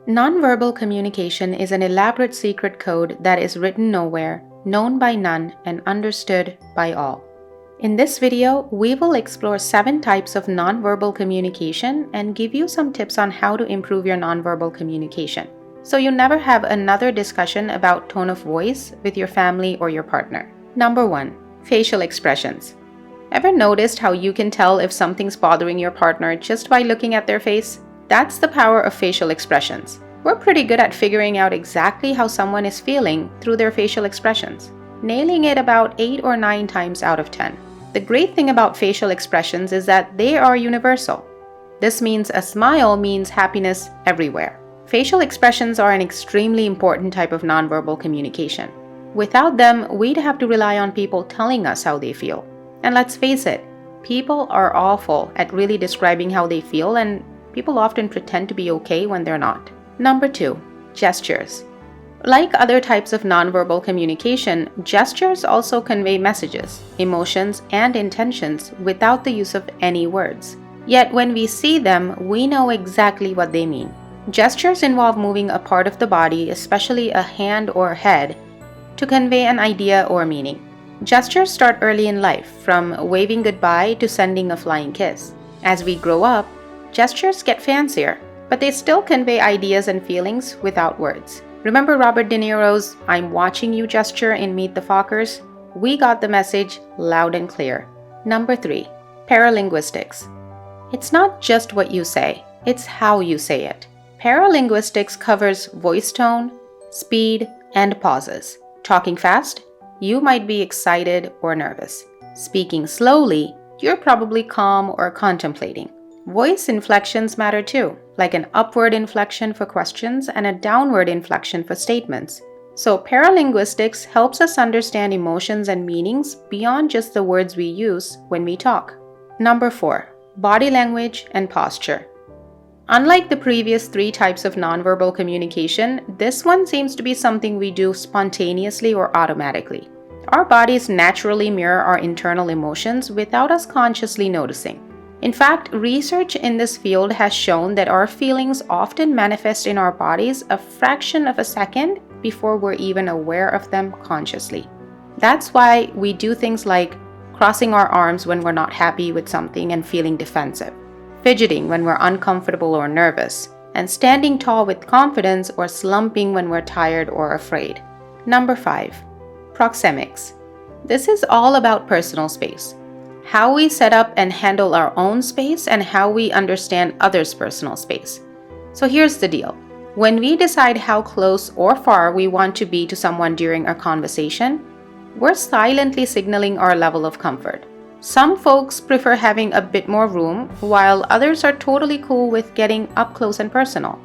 Nonverbal communication is an elaborate secret code that is written nowhere, known by none, and understood by all. In this video, we will explore 7 types of nonverbal communication and give you some tips on how to improve your nonverbal communication, so you never have another discussion about tone of voice with your family or your partner. Number 1. Facial expressions. Ever noticed how you can tell if something's bothering your partner just by looking at their face? That's the power of facial expressions. We're pretty good at figuring out exactly how someone is feeling through their facial expressions, nailing it about 8 or 9 times out of 10. The great thing about facial expressions is that they are universal. This means a smile means happiness everywhere. Facial expressions are an extremely important type of nonverbal communication. Without them, we'd have to rely on people telling us how they feel. And let's face it, people are awful at really describing how they feel, and people often pretend to be okay when they're not. Number 2. Gestures. Like other types of nonverbal communication, gestures also convey messages, emotions, and intentions without the use of any words. Yet when we see them, we know exactly what they mean. Gestures involve moving a part of the body, especially a hand or head, to convey an idea or meaning. Gestures start early in life, from waving goodbye to sending a flying kiss. As we grow up, gestures get fancier, but they still convey ideas and feelings without words. Remember Robert De Niro's "I'm watching you" gesture in Meet the Fockers? We got the message loud and clear. Number 3. Paralinguistics. It's not just what you say, it's how you say it. Paralinguistics covers voice tone, speed, and pauses. Talking fast? You might be excited or nervous. Speaking slowly, you're probably calm or contemplating. Voice inflections matter too, like an upward inflection for questions and a downward inflection for statements. So paralinguistics helps us understand emotions and meanings beyond just the words we use when we talk. Number 4. Body language and posture. Unlike the previous 3 types of nonverbal communication, this one seems to be something we do spontaneously or automatically. Our bodies naturally mirror our internal emotions without us consciously noticing. In fact, research in this field has shown that our feelings often manifest in our bodies a fraction of a second before we're even aware of them consciously. That's why we do things like crossing our arms when we're not happy with something and feeling defensive, fidgeting when we're uncomfortable or nervous, and standing tall with confidence or slumping when we're tired or afraid. Number 5. Proxemics. This is all about personal space. How we set up and handle our own space and how we understand others' personal space. So here's the deal. When we decide how close or far we want to be to someone during a conversation, we're silently signaling our level of comfort. Some folks prefer having a bit more room, while others are totally cool with getting up close and personal.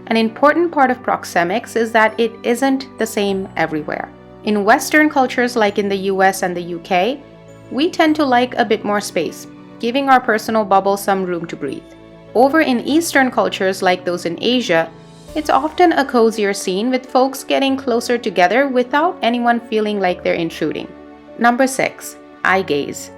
An important part of proxemics is that it isn't the same everywhere. In Western cultures like in the US and the UK, we tend to like a bit more space, giving our personal bubble some room to breathe. Over in Eastern cultures like those in Asia, it's often a cozier scene with folks getting closer together without anyone feeling like they're intruding. Number 6. Eye gaze.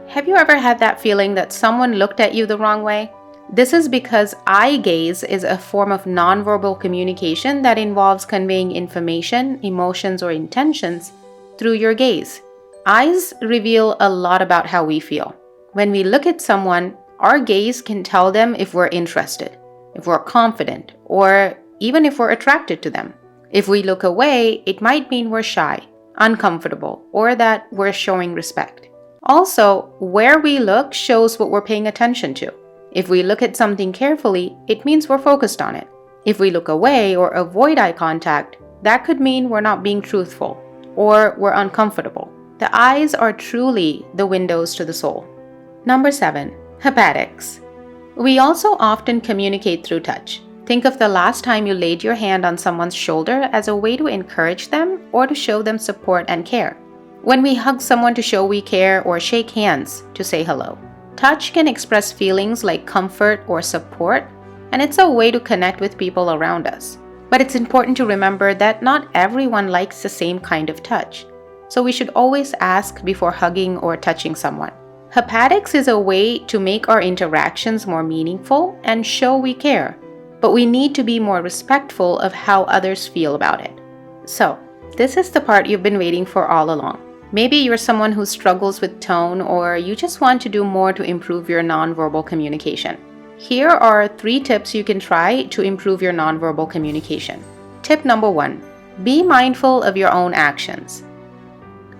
Have you ever had that feeling that someone looked at you the wrong way? This is because eye gaze is a form of nonverbal communication that involves conveying information, emotions, or intentions through your gaze. Eyes reveal a lot about how we feel. When we look at someone, our gaze can tell them if we're interested, if we're confident, or even if we're attracted to them. If we look away, it might mean we're shy, uncomfortable, or that we're showing respect. Also, where we look shows what we're paying attention to. If we look at something carefully, it means we're focused on it. If we look away or avoid eye contact, that could mean we're not being truthful, or we're uncomfortable. The eyes are truly the windows to the soul. Number 7. Hepatics. We also often communicate through touch. Think of the last time you laid your hand on someone's shoulder as a way to encourage them or to show them support and care. When we hug someone to show we care or shake hands to say hello. Touch can express feelings like comfort or support, and it's a way to connect with people around us. But it's important to remember that not everyone likes the same kind of touch. So we should always ask before hugging or touching someone. Hepatics is a way to make our interactions more meaningful and show we care. but we need to be more respectful of how others feel about it. So, this is the part you've been waiting for all along. Maybe you're someone who struggles with tone, or you just want to do more to improve your nonverbal communication. Here are 3 tips you can try to improve your nonverbal communication. Tip number 1. Be mindful of your own actions.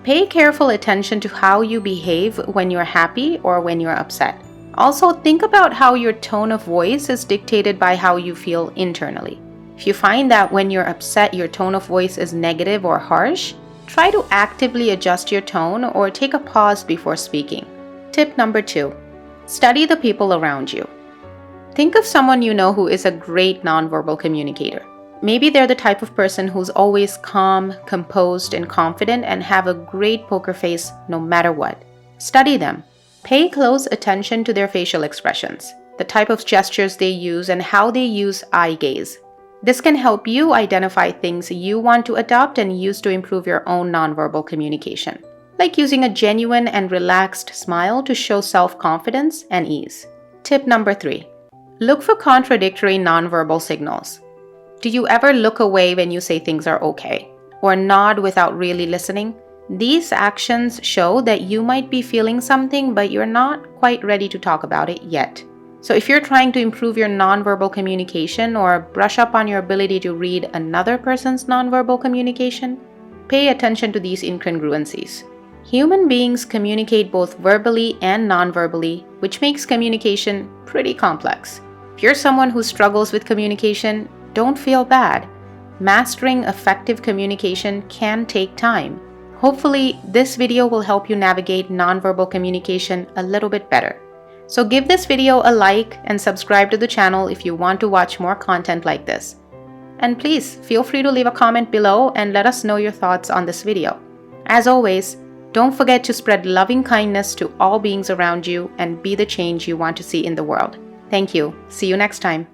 Pay careful attention to how you behave when you're happy or when you're upset. Also, think about how your tone of voice is dictated by how you feel internally. If you find that when you're upset your tone of voice is negative or harsh, try to actively adjust your tone or take a pause before speaking. Tip number 2. Study the people around you. Think of someone you know who is a great nonverbal communicator. Maybe they're the type of person who's always calm, composed, and confident and have a great poker face no matter what. Study them. Pay close attention to their facial expressions, the type of gestures they use, and how they use eye gaze. This can help you identify things you want to adopt and use to improve your own nonverbal communication, like using a genuine and relaxed smile to show self-confidence and ease. Tip number 3. Look for contradictory nonverbal signals. Do you ever look away when you say things are okay, or nod without really listening? These actions show that you might be feeling something, but you're not quite ready to talk about it yet. So if you're trying to improve your nonverbal communication or brush up on your ability to read another person's nonverbal communication, pay attention to these incongruencies. Human beings communicate both verbally and nonverbally, which makes communication pretty complex. If you're someone who struggles with communication, don't feel bad. Mastering effective communication can take time. Hopefully, this video will help you navigate nonverbal communication a little bit better. So give this video a like and subscribe to the channel if you want to watch more content like this. And please feel free to leave a comment below and let us know your thoughts on this video. As always, don't forget to spread loving kindness to all beings around you and be the change you want to see in the world. Thank you. See you next time.